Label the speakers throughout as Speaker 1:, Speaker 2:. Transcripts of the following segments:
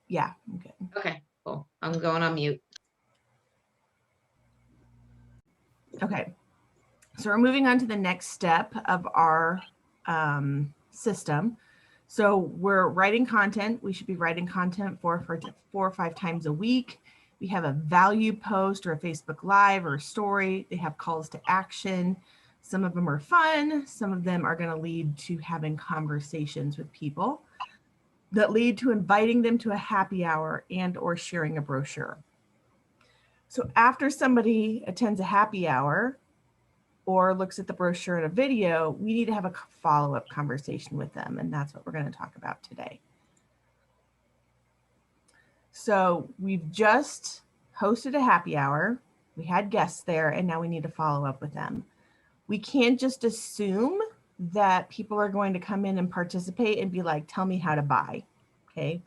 Speaker 1: Yeah, okay.
Speaker 2: Okay, cool. I'm going on mute.
Speaker 1: Okay, so we're moving on to the next step of our system. So we're writing content. We should be writing content for 4 or 5 times a week. We have a value post or a Facebook Live or a story. They have calls to action. Some of them are fun. Some of them are going to lead to having conversations with people that lead to inviting them to a happy hour and or sharing a brochure. So after somebody attends a happy hour or looks at the brochure and a video, we need to have a follow-up conversation with them. And that's what we're going to talk about today. So we've just hosted a happy hour. We had guests there, and now we need to follow up with them. We can't just assume that people are going to come in and participate and be like, tell me how to buy. Okay.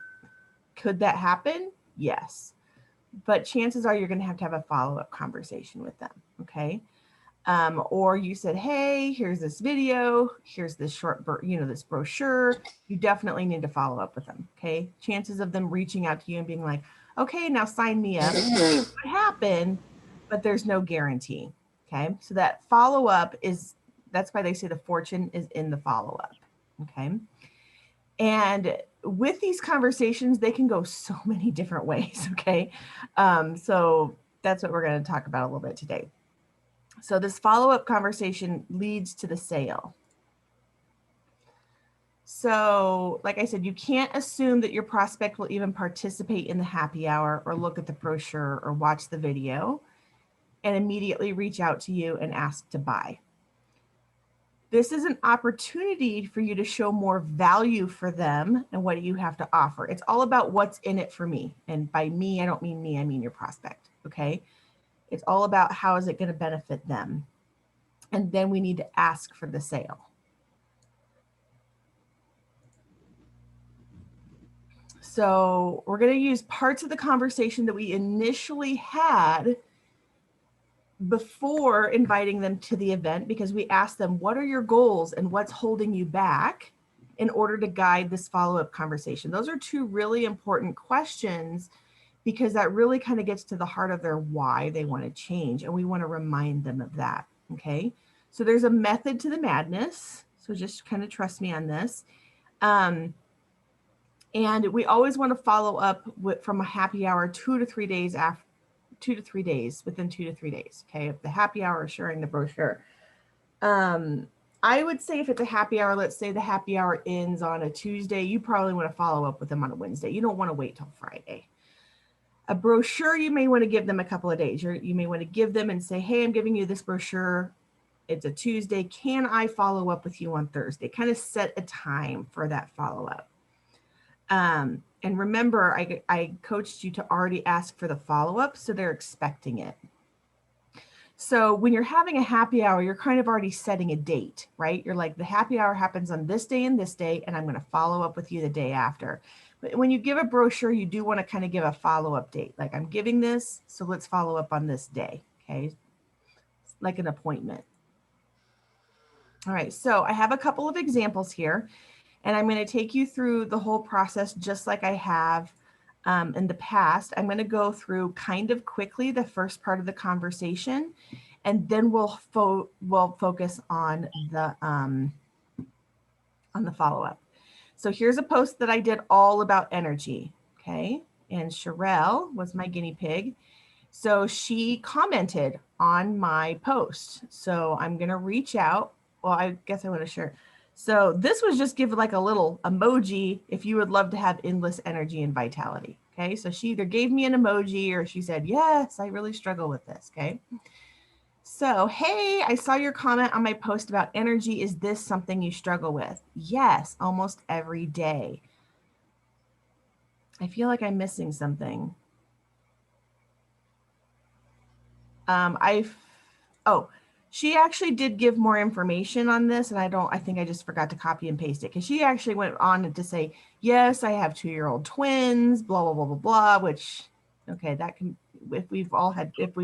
Speaker 1: Could that happen? Yes. But chances are you're going to have a follow-up conversation with them. Okay. Or you said, hey, here's this video, here's this short, this brochure. You definitely need to follow up with them. Okay. Chances of them reaching out to you and being like, okay, now sign me up would happen, but there's no guarantee. Okay. So that follow up that's why they say the fortune is in the follow up. Okay. And with these conversations, they can go so many different ways. Okay. So that's what we're going to talk about a little bit today. So this follow-up conversation leads to the sale. So like I said, you can't assume that your prospect will even participate in the happy hour or look at the brochure or watch the video and immediately reach out to you and ask to buy. This is an opportunity for you to show more value for them and what you have to offer. It's all about what's in it for me. And by me, I don't mean me, I mean your prospect, okay? It's all about how is it going to benefit them. And then we need to ask for the sale. So we're going to use parts of the conversation that we initially had before inviting them to the event, because we asked them, what are your goals and what's holding you back in order to guide this follow-up conversation? Those are 2 really important questions, because that really kind of gets to the heart of their why they want to change. And we want to remind them of that. Okay. So there's a method to the madness. So just kind of trust me on this. And we always want to follow up from a happy hour 2 to 3 days after, 2 to 3 days, within 2 to 3 days. Okay. If the happy hour is sharing the brochure. I would say if it's a happy hour, let's say the happy hour ends on a Tuesday, you probably want to follow up with them on a Wednesday. You don't want to wait till Friday. A brochure, you may want to give them a couple of days. You may want to give them and say, hey, I'm giving you this brochure. It's a Tuesday. Can I follow up with you on Thursday? Kind of set a time for that follow-up. And remember, I coached you to already ask for the follow-up, so they're expecting it. So when you're having a happy hour, you're kind of already setting a date, right? You're like, the happy hour happens on this day and this day, and I'm going to follow up with you the day after. But when you give a brochure, you do want to kind of give a follow-up date. Like, I'm giving this, so let's follow up on this day, okay? It's like an appointment. All right, so I have a couple of examples here, and I'm going to take you through the whole process just like I have in the past. I'm going to go through kind of quickly the first part of the conversation, and then we'll focus on the follow-up. So here's a post that I did all about energy, okay? And Sherelle was my guinea pig. So she commented on my post. So I'm going to reach out. Well, I guess I want to share. So this was just give like a little emoji if you would love to have endless energy and vitality. Okay. So she either gave me an emoji or she said, yes, I really struggle with this. Okay. So, hey, I saw your comment on my post about energy. Is this something you struggle with? Yes, almost every day. I feel like I'm missing something. She actually did give more information on this, and I think I just forgot to copy and paste it, because she actually went on to say, yes, I have 2-year-old twins, blah, blah, blah, blah, blah, which, okay, that can, if we've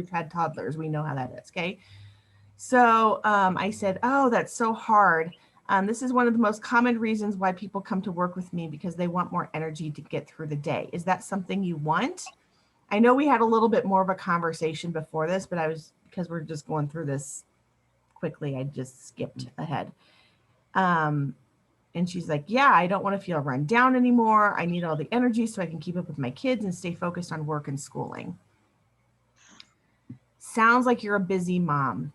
Speaker 1: had toddlers, we know how that is, okay? So I said, oh, that's so hard. This is one of the most common reasons why people come to work with me, because they want more energy to get through the day. Is that something you want? I know we had a little bit more of a conversation before this, but because we're just going through this quickly, I just skipped ahead. And she's like, yeah, I don't want to feel run down anymore. I need all the energy so I can keep up with my kids and stay focused on work and schooling. Sounds like you're a busy mom.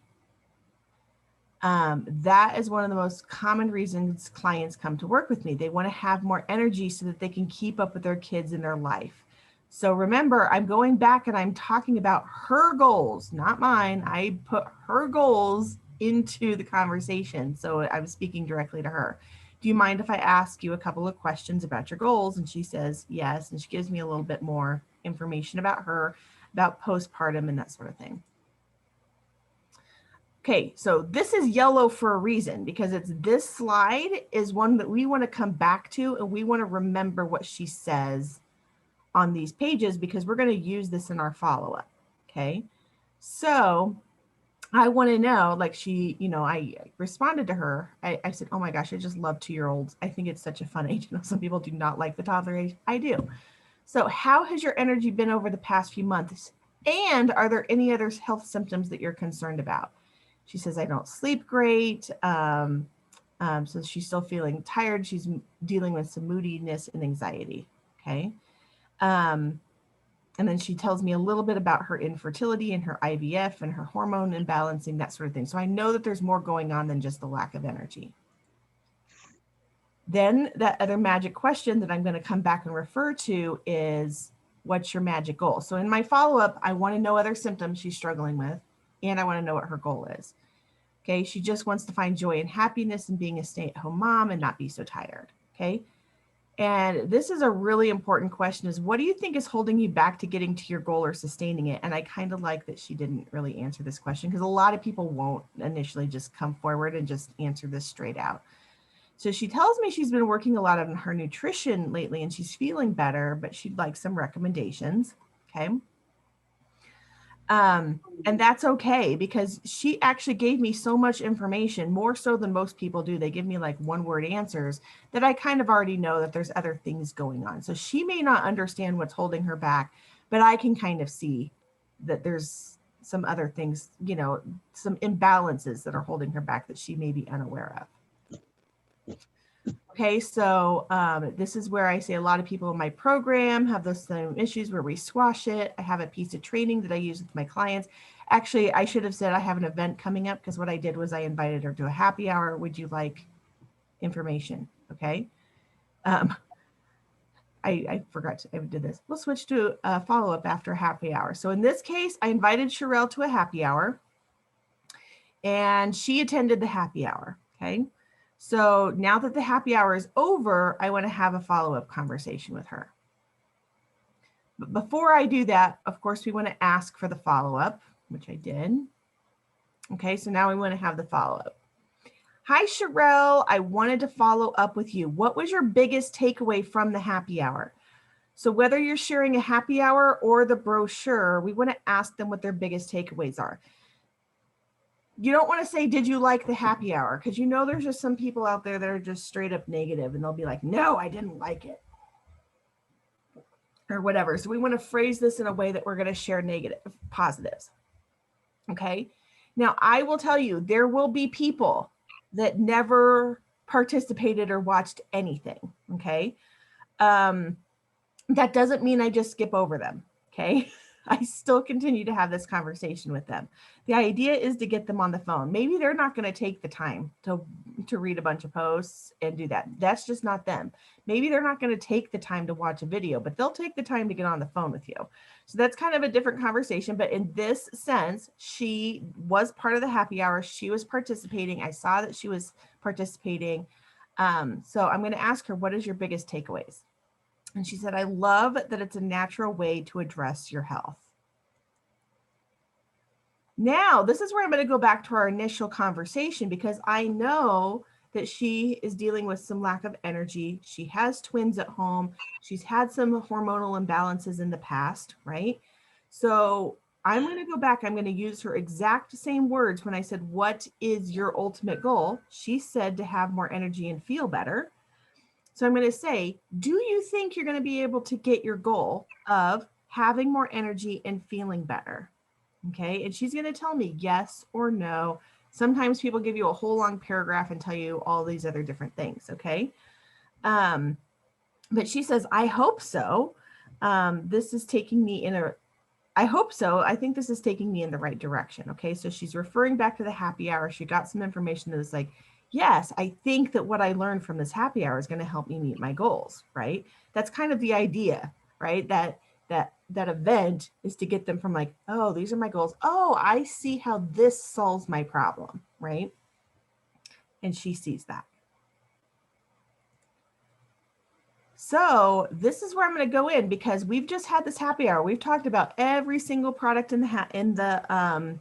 Speaker 1: That is one of the most common reasons clients come to work with me. They want to have more energy so that they can keep up with their kids in their life. So remember, I'm going back and I'm talking about her goals, not mine. I put her goals into the conversation. So I'm speaking directly to her. Do you mind if I ask you a couple of questions about your goals? And she says yes. And she gives me a little bit more information about her, about postpartum and that sort of thing. Okay, so this is yellow for a reason, because this slide is one that we want to come back to, and we want to remember what she says on these pages, because we're going to use this in our follow-up. Okay, so I want to know, like I responded to her. I said, oh my gosh, I just love 2-year-olds. I think it's such a fun age. Some people do not like the toddler age. I do. So how has your energy been over the past few months? And are there any other health symptoms that you're concerned about? She says, I don't sleep great. So she's still feeling tired. She's dealing with some moodiness and anxiety. Okay. And then she tells me a little bit about her infertility and her IVF and her hormone imbalancing, that sort of thing. So I know that there's more going on than just the lack of energy. Then that other magic question that I'm going to come back and refer to is, what's your magic goal? So in my follow-up, I want to know other symptoms she's struggling with, and I want to know what her goal is. Okay, she just wants to find joy and happiness in being a stay-at-home mom and not be so tired. Okay, and this is a really important question, is what do you think is holding you back to getting to your goal or sustaining it? And I kind of like that she didn't really answer this question, because a lot of people won't initially just come forward and just answer this straight out. So she tells me she's been working a lot on her nutrition lately and she's feeling better, but she'd like some recommendations. Okay. And that's okay, because she actually gave me so much information, more so than most people do. They give me like 1-word answers that I kind of already know that there's other things going on. So she may not understand what's holding her back, but I can kind of see that there's some other things, some imbalances that are holding her back that she may be unaware of. Okay, so this is where I say a lot of people in my program have those same issues where we squash it. I have a piece of training that I use with my clients. Actually, I should have said I have an event coming up, because what I did was I invited her to a happy hour. Would you like information? Okay. I forgot I did this. We'll switch to a follow-up after happy hour. So in this case, I invited Sherelle to a happy hour and she attended the happy hour. Okay. So now that the happy hour is over, I want to have a follow-up conversation with her. But before I do that, of course, we want to ask for the follow-up, which I did. Okay, so now we want to have the follow-up. Hi, Sherelle. I wanted to follow up with you. What was your biggest takeaway from the happy hour? So whether you're sharing a happy hour or the brochure, we want to ask them what their biggest takeaways are. You don't want to say, did you like the happy hour? Because there's just some people out there that are just straight up negative, and they'll be like, no, I didn't like it, or whatever. So we want to phrase this in a way that we're going to share positives. Okay. Now I will tell you, there will be people that never participated or watched anything. Okay. That doesn't mean I just skip over them. Okay. I still continue to have this conversation with them. The idea is to get them on the phone. Maybe they're not going to take the time to read a bunch of posts and do that. That's just not them. Maybe they're not going to take the time to watch a video, but they'll take the time to get on the phone with you. So that's kind of a different conversation. But in this sense, she was part of the happy hour. She was participating. I saw that she was participating. So I'm going to ask her, what is your biggest takeaways? And she said, I love that it's a natural way to address your health. Now, this is where I'm going to go back to our initial conversation, because I know that she is dealing with some lack of energy. She has twins at home. She's had some hormonal imbalances in the past, right? So I'm going to go back. I'm going to use her exact same words when I said, what is your ultimate goal? She said to have more energy and feel better. So I'm going to say, do you think you're going to be able to get your goal of having more energy and feeling better? Okay. And she's going to tell me yes or no. Sometimes people give you a whole long paragraph and tell you all these other different things. Okay. But she says, I hope so. This is taking me in a, I hope so. I think this is taking me in the right direction. Okay. So she's referring back to the happy hour. She got some information that was like, yes, I think that what I learned from this happy hour is going to help me meet my goals, right? That's kind of the idea, right? That event is to get them from like, oh, these are my goals. Oh, I see how this solves my problem, right? And she sees that. So this is where I'm going to go in because we've just had this happy hour. We've talked about every single product in the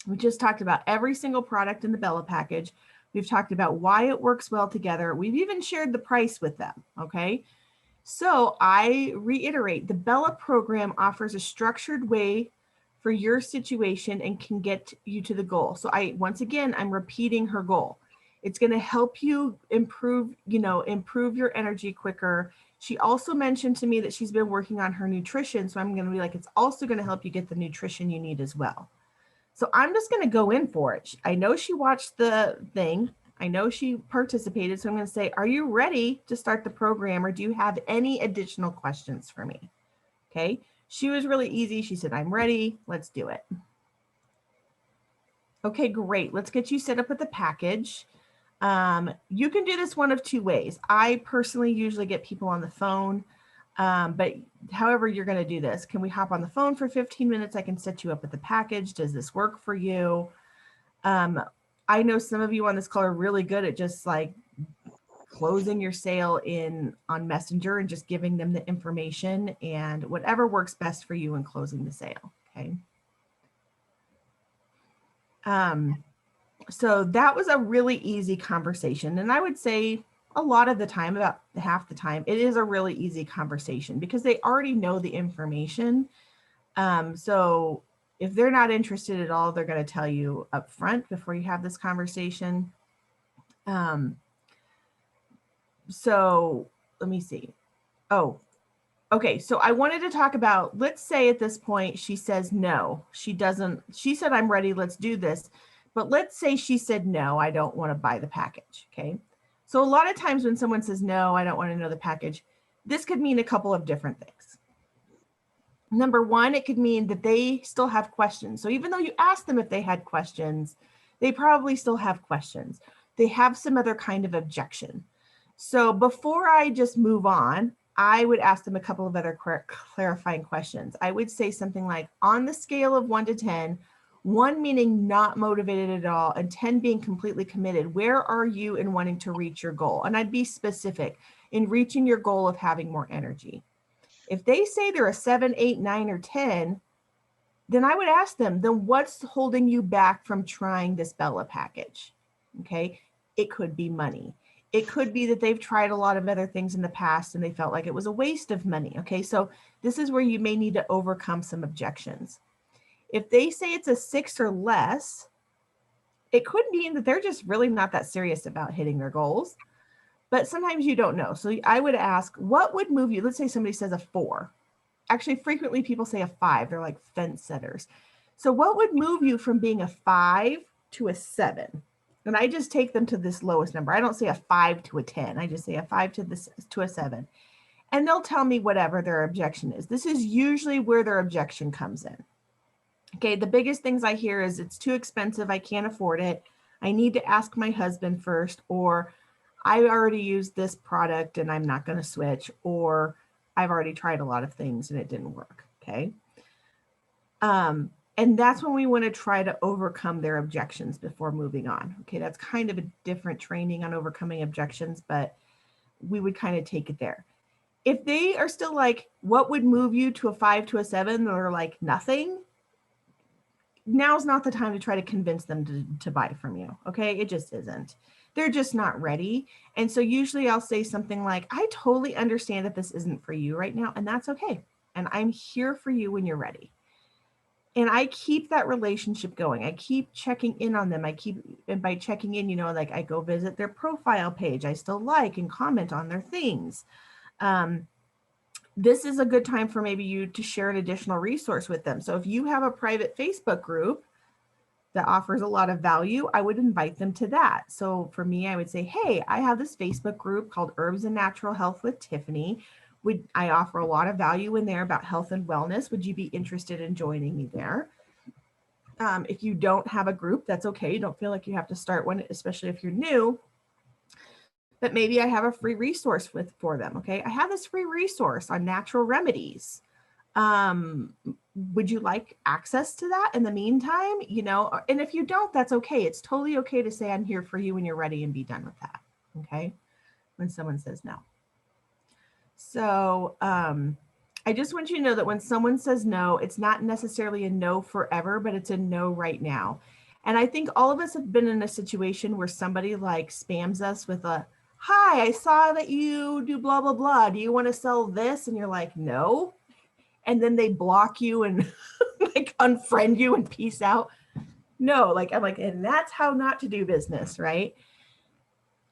Speaker 1: we just talked about every single product in the Bella package. We've talked about why it works well together. We've even shared the price with them. Okay. So I reiterate, the Bella program offers a structured way for your situation and can get you to the goal. So once again, I'm repeating her goal. It's going to help you improve your energy quicker. She also mentioned to me that she's been working on her nutrition. So I'm going to be like, it's also going to help you get the nutrition you need as well. So I'm just going to go in for it. I know she watched the thing. I know she participated. So I'm going to say, are you ready to start the program or do you have any additional questions for me? Okay. She was really easy. She said, I'm ready. Let's do it. Okay, great. Let's get you set up with the package. You can do this one of two ways. I personally usually get people on the phone, but however you're going to do this, can we hop on the phone for 15 minutes? I can set you up with the package. Does this work for you? I know some of you on this call are really good at just like closing your sale on Messenger and just giving them the information and whatever works best for you in closing the sale. Okay. So that was a really easy conversation. And I would say a lot of the time, about half the time, it is a really easy conversation because they already know the information. So if they're not interested at all, they're going to tell you up front before you have this conversation. So let me see. Oh, okay. So I wanted to talk about, let's say at this point, she says no, she doesn't, she said, I'm ready, let's do this. But let's say she said, no, I don't want to buy the package. Okay. So a lot of times when someone says, no, I don't want to know the package, this could mean a couple of different things. Number one, it could mean that they still have questions. So even though you asked them if they had questions, they probably still have questions. They have some other kind of objection. So before I just move on, I would ask them a couple of other clarifying questions. I would say something like, on the scale of 1 to 10, 1 meaning not motivated at all, and 10 being completely committed, where are you in wanting to reach your goal? And I'd be specific in reaching your goal of having more energy. If they say they're a 7, 8, 9, or 10, then I would ask them, then what's holding you back from trying this Bella package? Okay. It could be money. It could be that they've tried a lot of other things in the past and they felt like it was a waste of money. Okay. So this is where you may need to overcome some objections. If they say it's a 6 or less, it could mean that they're just really not that serious about hitting their goals. But sometimes you don't know. So I would ask, what would move you? Let's say somebody says a 4. Actually, frequently people say a 5. They're like fence setters. So what would move you from being a 5 to a 7? And I just take them to this lowest number. I don't say a 5 to a 10. I just say a 5 to a 7. And they'll tell me whatever their objection is. This is usually where their objection comes in. Okay, the biggest things I hear is it's too expensive. I can't afford it. I need to ask my husband first, or I already used this product and I'm not going to switch, or I've already tried a lot of things and it didn't work. Okay. And that's when we want to try to overcome their objections before moving on. Okay. That's kind of a different training on overcoming objections, but we would kind of take it there. If they are still like, what would move you to a 5 to a 7, or like nothing, now's not the time to try to convince them to buy from you. Okay. It just isn't. They're just not ready. And so usually I'll say something like, I totally understand that this isn't for you right now, and that's okay. And I'm here for you when you're ready. And I keep that relationship going. I keep checking in on them. And by checking in, like I go visit their profile page. I still like and comment on their things. This is a good time for maybe you to share an additional resource with them. So if you have a private Facebook group that offers a lot of value, I would invite them to that. So for me, I would say, hey, I have this Facebook group called Herbs and Natural Health with Tiffany. I offer a lot of value in there about health and wellness. Would you be interested in joining me there? If you don't have a group, that's okay. You don't feel like you have to start one, especially if you're new. But maybe I have a free resource for them. Okay, I have this free resource on natural remedies. Would you like access to that in the meantime? And if you don't, that's okay. It's totally okay to say I'm here for you when you're ready and be done with that. Okay, when someone says no. So I just want you to know that when someone says no, it's not necessarily a no forever, but it's a no right now. And I think all of us have been in a situation where somebody like spams us with a, hi, I saw that you do blah, blah, blah. Do you want to sell this? And you're like, no. And then they block you and like unfriend you and peace out. No, I'm like, and that's how not to do business, right?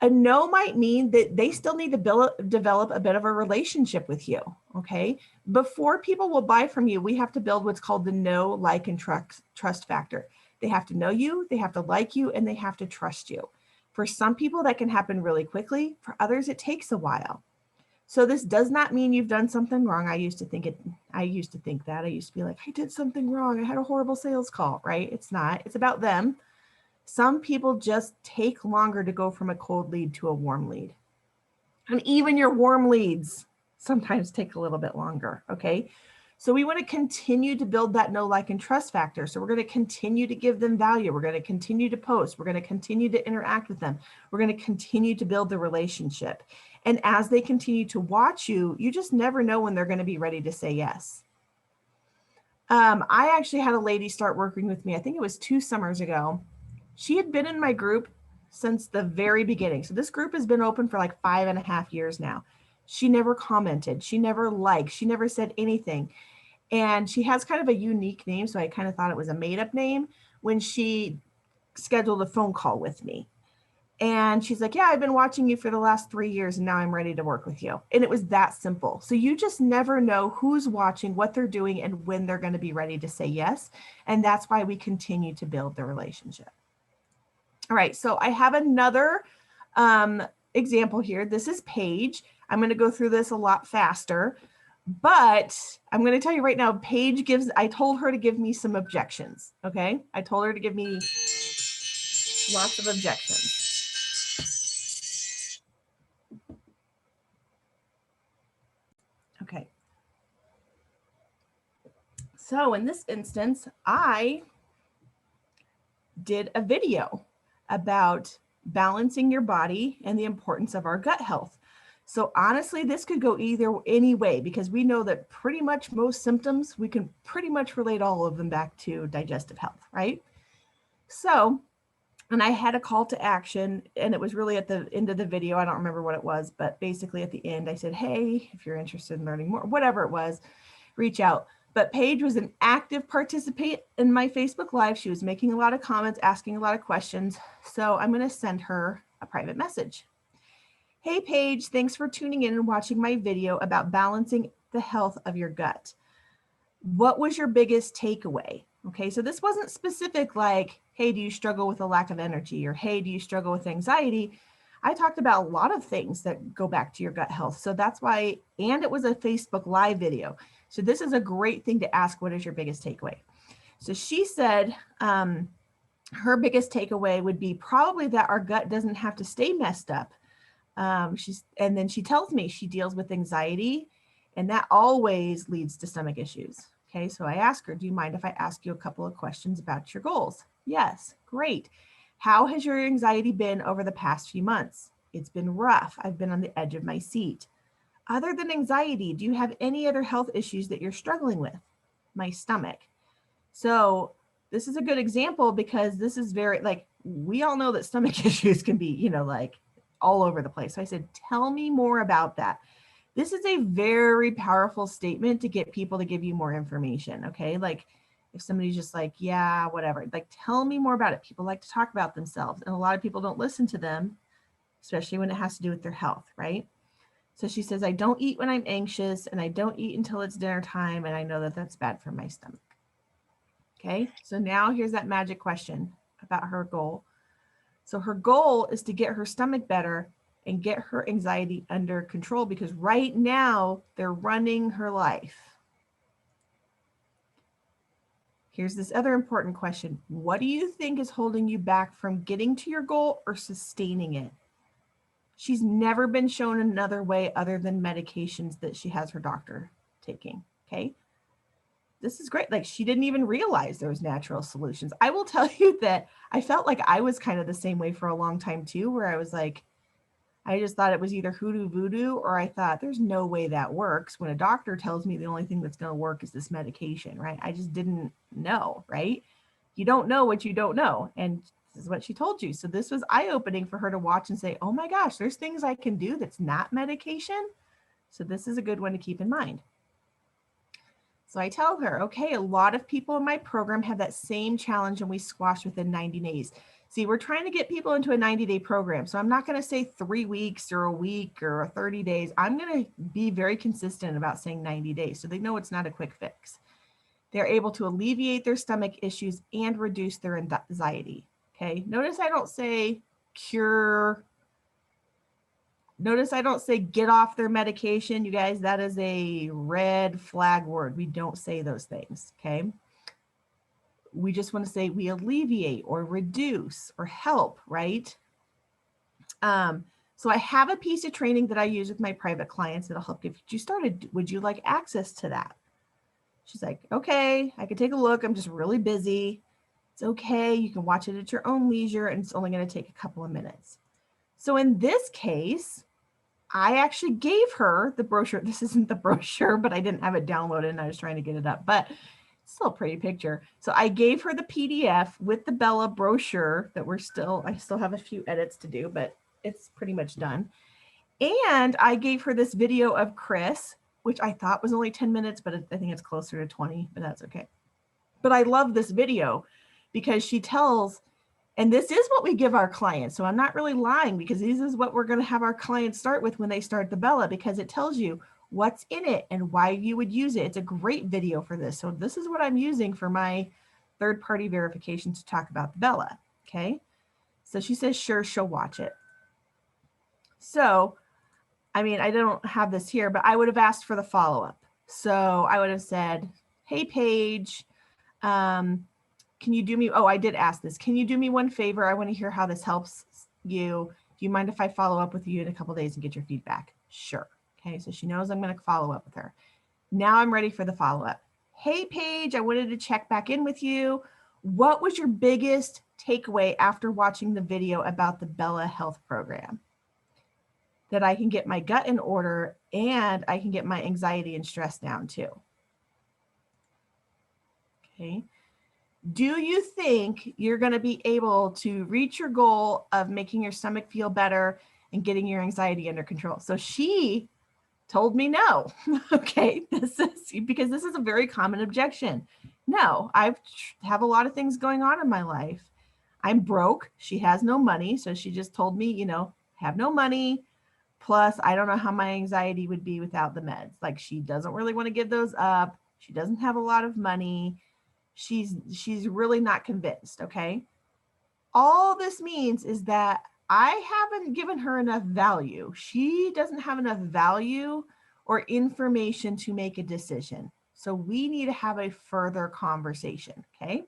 Speaker 1: A no might mean that they still need to develop a bit of a relationship with you, okay? Before people will buy from you, we have to build what's called the know, like, and trust factor. They have to know you, they have to like you, and they have to trust you. For some people, that can happen really quickly. For others, it takes a while. So this does not mean you've done something wrong. I used to think that. I used to be like, I did something wrong. I had a horrible sales call, right? It's not. It's about them. Some people just take longer to go from a cold lead to a warm lead. And even your warm leads sometimes take a little bit longer, okay? So we want to continue to build that know, like, and trust factor. So we're going to continue to give them value. We're going to continue to post. We're going to continue to interact with them. We're going to continue to build the relationship. And as they continue to watch you, you just never know when they're going to be ready to say yes. I actually had a lady start working with me. I think it was 2 summers ago. She had been in my group since the very beginning. So this group has been open for like 5.5 years now. She never commented. She never liked. She never said anything. And she has kind of a unique name. So I kind of thought it was a made up name when she scheduled a phone call with me. And she's like, yeah, I've been watching you for the last 3 years and now I'm ready to work with you. And it was that simple. So you just never know who's watching, what they're doing, and when they're going to be ready to say yes. And that's why we continue to build the relationship. All right, so I have another example here. This is Paige. I'm going to go through this a lot faster, but I'm going to tell you right now, I told her to give me some objections, okay? I told her to give me lots of objections. Okay. So in this instance, I did a video about balancing your body and the importance of our gut health. So honestly, this could go any way because we know that pretty much most symptoms, we can pretty much relate all of them back to digestive health, right? So, and I had a call to action and it was really at the end of the video. I don't remember what it was, but basically at the end, I said, hey, if you're interested in learning more, whatever it was, reach out. But Paige was an active participant in my Facebook Live. She was making a lot of comments, asking a lot of questions. So I'm going to send her a private message. Hey, Paige, thanks for tuning in and watching my video about balancing the health of your gut. What was your biggest takeaway? Okay, so this wasn't specific like, hey, do you struggle with a lack of energy? Or hey, do you struggle with anxiety? I talked about a lot of things that go back to your gut health. So that's why, and it was a Facebook Live video. So this is a great thing to ask, what is your biggest takeaway? So she said her biggest takeaway would be probably that our gut doesn't have to stay messed up. And then she tells me she deals with anxiety and that always leads to stomach issues. Okay, so I ask her, do you mind if I ask you a couple of questions about your goals? Yes, great. How has your anxiety been over the past few months? It's been rough. I've been on the edge of my seat. Other than anxiety, do you have any other health issues that you're struggling with? My stomach. So this is a good example because this is very, like, we all know that stomach issues can be, like all over the place. So I said, tell me more about that. This is a very powerful statement to get people to give you more information. Okay. Like If somebody's just like, yeah, whatever, like, tell me more about it. People like to talk about themselves, and a lot of people don't listen to them, especially when it has to do with their health, right? So she says, I don't eat when I'm anxious, and I don't eat until it's dinner time, and I know that that's bad for my stomach. Okay, so now here's that magic question about her goal. So her goal is to get her stomach better and get her anxiety under control, because right now they're running her life. Here's this other important question. What do you think is holding you back from getting to your goal or sustaining it? She's never been shown another way other than medications that she has her doctor taking. Okay. This is great. Like, she didn't even realize there was natural solutions. I will tell you that I felt like I was kind of the same way for a long time too, where I was like, I just thought it was either hoodoo voodoo, or I thought there's no way that works when a doctor tells me the only thing that's going to work is this medication, right? I just didn't know, right? You don't know what you don't know. And this is what she told you. So this was eye-opening for her to watch and say, oh my gosh, there's things I can do that's not medication. So this is a good one to keep in mind. So I tell her, okay, a lot of people in my program have that same challenge and we squash within 90 days. See, we're trying to get people into a 90-day program. So I'm not going to say 3 weeks or a week or 30 days. I'm going to be very consistent about saying 90 days so they know it's not a quick fix. They're able to alleviate their stomach issues and reduce their anxiety. Okay, notice I don't say cure. Notice I don't say get off their medication. You guys, that is a red flag word. We don't say those things, okay? We just want to say we alleviate or reduce or help, right? So I have a piece of training that I use with my private clients that'll help get you started. Would you like access to that? She's like, okay, I can take a look. I'm just really busy. It's okay. You can watch it at your own leisure, and it's only going to take a couple of minutes. So in this case, I actually gave her the brochure. This isn't the brochure, but I didn't have it downloaded and I was trying to get it up, but it's still a pretty picture. So I gave her the PDF with the Bella brochure that I still have a few edits to do, but it's pretty much done. And I gave her this video of Chris, which I thought was only 10 minutes, but I think it's closer to 20, but that's okay. But I love this video because she tells, and this is what we give our clients. So I'm not really lying, because this is what we're going to have our clients start with when they start the Bella, because it tells you what's in it and why you would use it. It's a great video for this. So this is what I'm using for my third-party verification to talk about the Bella. Okay. So she says, sure, she'll watch it. So, I mean, I don't have this here, but I would have asked for the follow-up. So I would have said, hey, Paige, can you do me, I did ask this. Can you do me one favor? I want to hear how this helps you. Do you mind if I follow up with you in a couple of days and get your feedback? Sure. Okay, so she knows I'm going to follow up with her. Now I'm ready for the follow-up. Hey, Paige, I wanted to check back in with you. What was your biggest takeaway after watching the video about the Bella Health Program? That I can get my gut in order and I can get my anxiety and stress down too. Okay. Do you think you're going to be able to reach your goal of making your stomach feel better and getting your anxiety under control? So she told me no. Okay, this is because this is a very common objection. No, I have a lot of things going on in my life. I'm broke. She has no money. So she just told me, have no money. Plus, I don't know how my anxiety would be without the meds. Like, she doesn't really want to give those up. She doesn't have a lot of money. She's really not convinced, okay? All this means is that I haven't given her enough value. She doesn't have enough value or information to make a decision. So we need to have a further conversation, okay?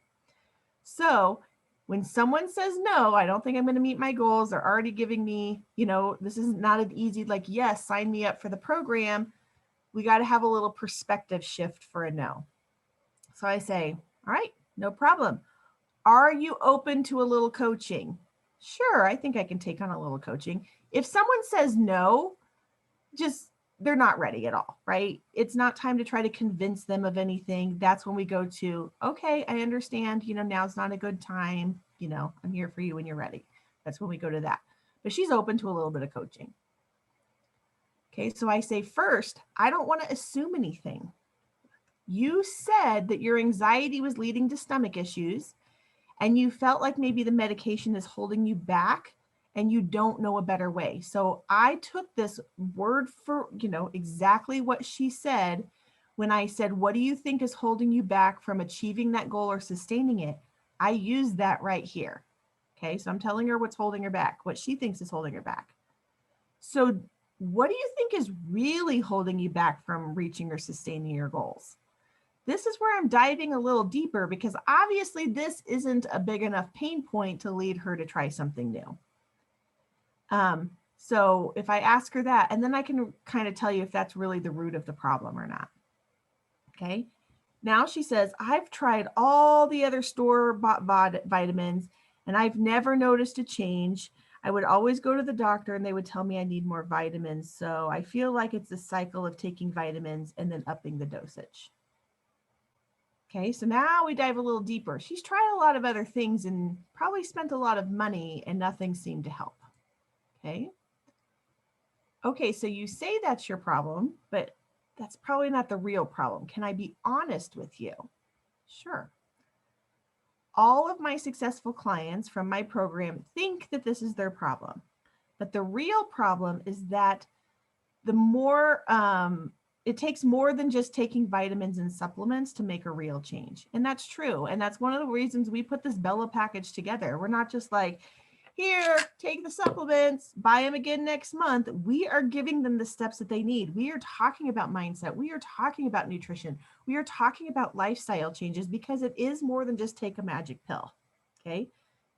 Speaker 1: So when someone says, no, I don't think I'm going to meet my goals, they're already giving me, this is not an easy, like, yes, sign me up for the program. We got to have a little perspective shift for a no. So I say, all right, no problem. Are you open to a little coaching? Sure, I think I can take on a little coaching. If someone says no, they're not ready at all, right? It's not time to try to convince them of anything. That's when we go to, okay, I understand, now's not a good time. I'm here for you when you're ready. That's when we go to that. But she's open to a little bit of coaching. Okay, so I say first, I don't want to assume anything. You said that your anxiety was leading to stomach issues and you felt like maybe the medication is holding you back and you don't know a better way. So I took this word for, exactly what she said when I said, what do you think is holding you back from achieving that goal or sustaining it? I used that right here. Okay, so I'm telling her what's holding her back, what she thinks is holding her back. So what do you think is really holding you back from reaching or sustaining your goals? This is where I'm diving a little deeper because obviously this isn't a big enough pain point to lead her to try something new. So if I ask her that, and then I can kind of tell you if that's really the root of the problem or not. Okay. Now she says, I've tried all the other store-bought vitamins and I've never noticed a change. I would always go to the doctor and they would tell me I need more vitamins. So I feel like it's a cycle of taking vitamins and then upping the dosage. Okay, so now we dive a little deeper. She's tried a lot of other things and probably spent a lot of money and nothing seemed to help. Okay. Okay, so you say that's your problem, but that's probably not the real problem. Can I be honest with you? Sure. All of my successful clients from my program think that this is their problem. But the real problem is that the more it takes more than just taking vitamins and supplements to make a real change. And that's true. And that's one of the reasons we put this Bella package together. We're not just like, here, take the supplements, buy them again next month. We are giving them the steps that they need. We are talking about mindset. We are talking about nutrition. We are talking about lifestyle changes because it is more than just take a magic pill. Okay.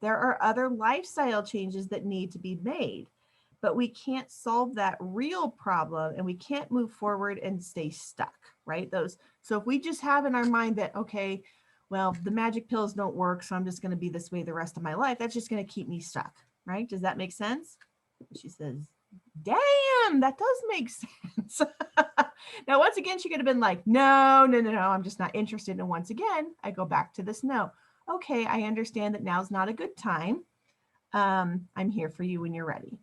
Speaker 1: There are other lifestyle changes that need to be made, but we can't solve that real problem and we can't move forward and stay stuck, right? So if we just have in our mind that, okay, well, the magic pills don't work, so I'm just going to be this way the rest of my life, that's just going to keep me stuck, right? Does that make sense? She says, damn, that does make sense. Now, once again, she could have been like, no, I'm just not interested. And once again, I go back to this no. Okay, I understand that now's not a good time. I'm here for you when you're ready.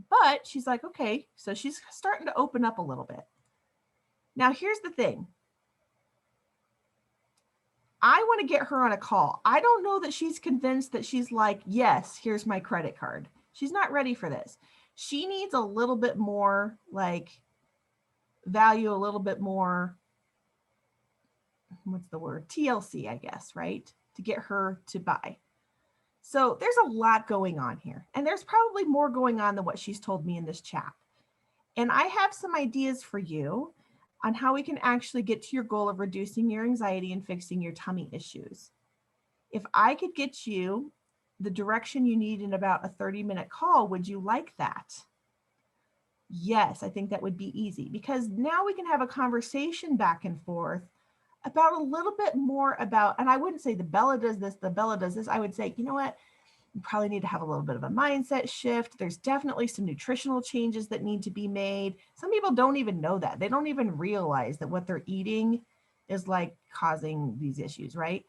Speaker 1: But she's like, okay, so she's starting to open up a little bit. Now, here's the thing. I want to get her on a call. I don't know that she's convinced that she's like, yes, here's my credit card. She's not ready for this. She needs a little bit more like value, a little bit more, what's the word? TLC, I guess, right? To get her to buy. So there's a lot going on here. And there's probably more going on than what she's told me in this chat. And I have some ideas for you on how we can actually get to your goal of reducing your anxiety and fixing your tummy issues. If I could get you the direction you need in about a 30-minute call, would you like that? Yes, I think that would be easy because now we can have a conversation back and forth about a little bit more about, and I wouldn't say the Bella does this, the Bella does this. I would say, you know what? You probably need to have a little bit of a mindset shift. There's definitely some nutritional changes that need to be made. Some people don't even know that. They don't even realize that what they're eating is like causing these issues, right?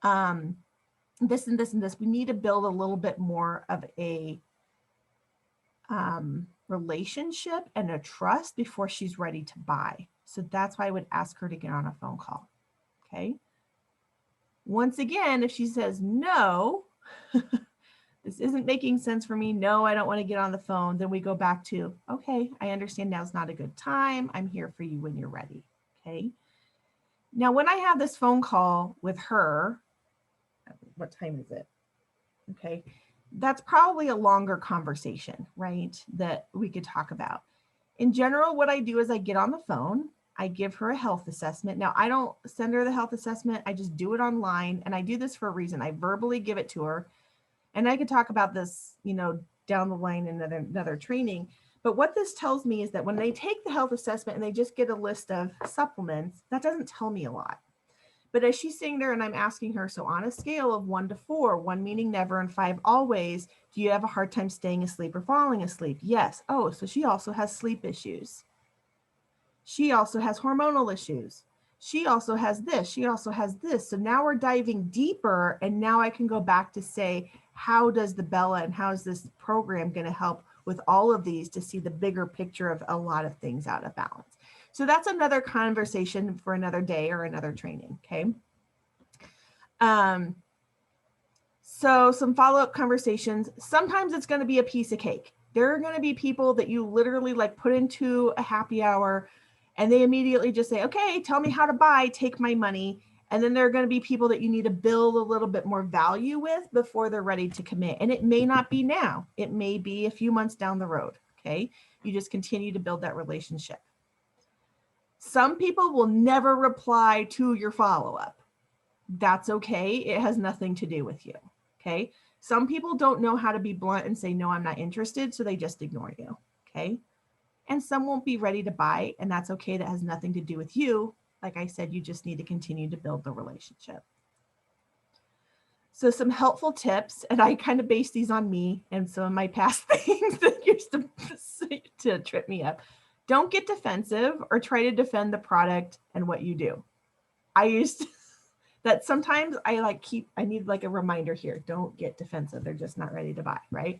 Speaker 1: This and this and this. We need to build a little bit more of a relationship and a trust before she's ready to buy. So that's why I would ask her to get on a phone call. Okay. Once again, if she says no, this isn't making sense for me. No, I don't want to get on the phone. Then we go back to, okay, I understand now's not a good time. I'm here for you when you're ready. Okay. Now, when I have this phone call with her, what time is it? Okay. That's probably a longer conversation, right? That we could talk about. In general, what I do is I get on the phone, I give her a health assessment. Now, I don't send her the health assessment. I just do it online. And I do this for a reason. I verbally give it to her. And I could talk about this, down the line in another training. But what this tells me is that when they take the health assessment and they just get a list of supplements, that doesn't tell me a lot. But as she's sitting there and I'm asking her, so on a scale of 1 to 4, 1 meaning never and 5 always, do you have a hard time staying asleep or falling asleep? Yes. Oh, so she also has sleep issues. She also has hormonal issues. She also has this. She also has this. So now we're diving deeper. And now I can go back to say, how does the Bella and how is this program going to help with all of these to see the bigger picture of a lot of things out of balance? So that's another conversation for another day or another training. Okay. So some follow-up conversations. Sometimes it's going to be a piece of cake. There are going to be people that you literally like put into a happy hour and they immediately just say, okay, tell me how to buy, take my money. And then there are going to be people that you need to build a little bit more value with before they're ready to commit. And it may not be now. It may be a few months down the road. Okay. You just continue to build that relationship. Some people will never reply to your follow-up. That's okay. It has nothing to do with you. Okay. Some people don't know how to be blunt and say, no, I'm not interested. So they just ignore you. Okay. And some won't be ready to buy. And that's okay. That has nothing to do with you. Like I said, you just need to continue to build the relationship. So some helpful tips, and I kind of base these on me and some of my past things that used to trip me up. Don't get defensive or try to defend the product and what you do. I used to, that sometimes I need like a reminder here. Don't get defensive. They're just not ready to buy, right?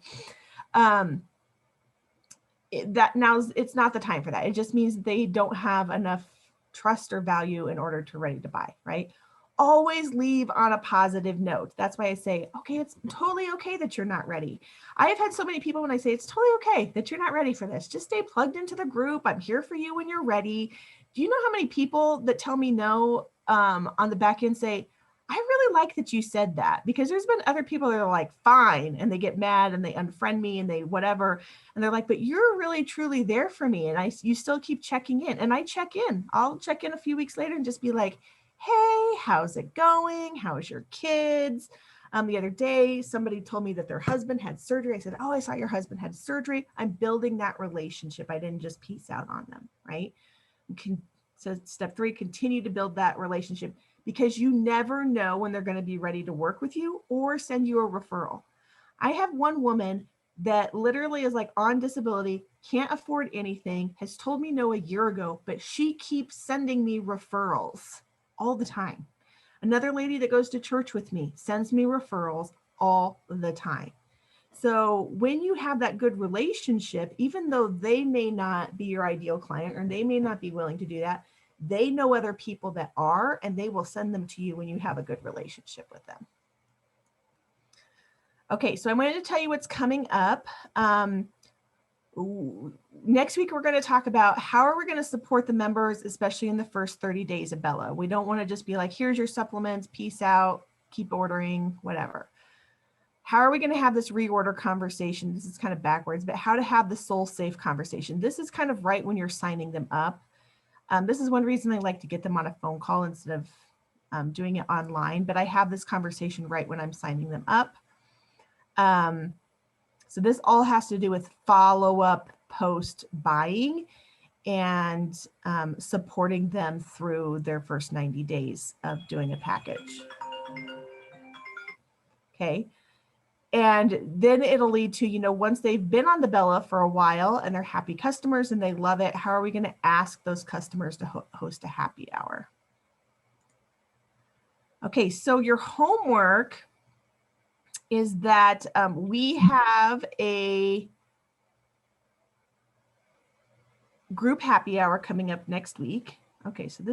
Speaker 1: It's not the time for that. It just means they don't have enough trust or value in order to ready to buy, right? Always leave on a positive note. That's why I say, okay, it's totally okay that you're not ready. I have had so many people when I say it's totally okay that you're not ready for this. Just stay plugged into the group. I'm here for you when you're ready. Do you know how many people that tell me no on the back end say, I really like that you said that, because there's been other people that are like, fine, and they get mad and they unfriend me and they whatever. And they're like, but you're really truly there for me. And you still keep checking in. And I check in. I'll check in a few weeks later and just be like, hey, how's it going? How's your kids? The other day, somebody told me that their husband had surgery. I said, oh, I saw your husband had surgery. I'm building that relationship. I didn't just peace out on them, right? So step 3, continue to build that relationship, because you never know when they're going to be ready to work with you or send you a referral. I have one woman that literally is like on disability, can't afford anything, has told me no a year ago, but she keeps sending me referrals all the time. Another lady that goes to church with me sends me referrals all the time. So when you have that good relationship, even though they may not be your ideal client or they may not be willing to do that, they know other people that are, and they will send them to you when you have a good relationship with them. Okay, so I'm going to tell you what's coming up. Next week, we're going to talk about how are we going to support the members, especially in the first 30 days of Bella. We don't want to just be like, here's your supplements, peace out, keep ordering, whatever. How are we going to have this reorder conversation? This is kind of backwards, but how to have the soul safe conversation. This is kind of right when you're signing them up. This is one reason I like to get them on a phone call instead of doing it online, but I have this conversation right when I'm signing them up. So this all has to do with follow-up post buying and supporting them through their first 90 days of doing a package. Okay. And then it'll lead to, once they've been on the Bella for a while and they're happy customers and they love it, how are we going to ask those customers to host a happy hour? Okay, so your homework is that we have a group happy hour coming up next week. Okay, so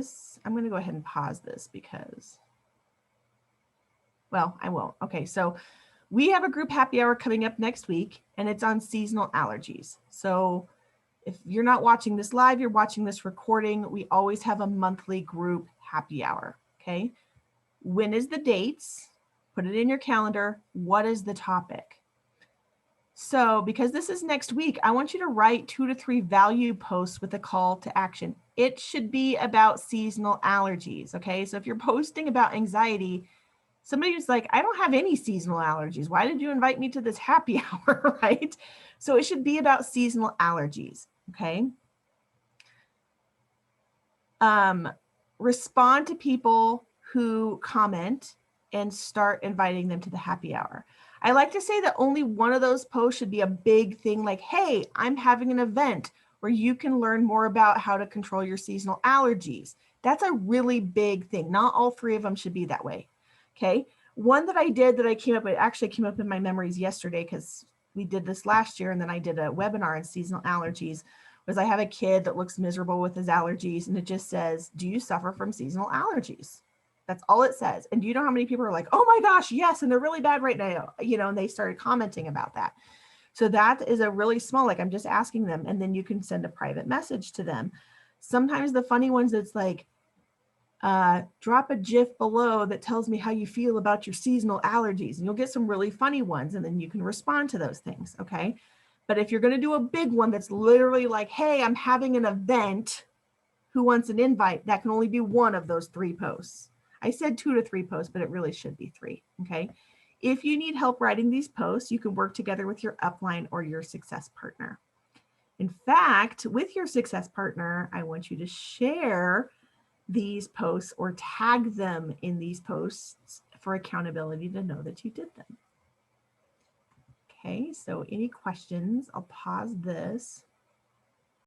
Speaker 1: I'm going to go ahead and pause this because, well, I won't. Okay, so we have a group happy hour coming up next week, and it's on seasonal allergies. So if you're not watching this live, you're watching this recording, we always have a monthly group happy hour, okay? When is the dates? Put it in your calendar. What is the topic? So because this is next week, I want you to write 2 to 3 value posts with a call to action. It should be about seasonal allergies, okay? So if you're posting about anxiety, somebody was like, I don't have any seasonal allergies. Why did you invite me to this happy hour, right? So it should be about seasonal allergies, okay? Respond to people who comment and start inviting them to the happy hour. I like to say that only one of those posts should be a big thing like, hey, I'm having an event where you can learn more about how to control your seasonal allergies. That's a really big thing. Not all 3 of them should be that way. Okay. One that I did that I came up with actually came up in my memories yesterday because we did this last year and then I did a webinar on seasonal allergies was I have a kid that looks miserable with his allergies, and it just says, do you suffer from seasonal allergies? That's all it says. And do you know how many people are like, oh my gosh, yes, and they're really bad right now, and they started commenting about that. So that is a really small, like I'm just asking them, and then you can send a private message to them. Sometimes the funny ones, it's like, drop a GIF below that tells me how you feel about your seasonal allergies, and you'll get some really funny ones, and then you can respond to those things, okay? But if you're going to do a big one that's literally like, hey, I'm having an event, who wants an invite? That can only be one of those 3 posts. I said 2 to 3 posts, but it really should be 3, okay? If you need help writing these posts, you can work together with your upline or your success partner. In fact, with your success partner, I want you to share these posts or tag them in these posts for accountability to know that you did them. Okay, so any questions? I'll pause this.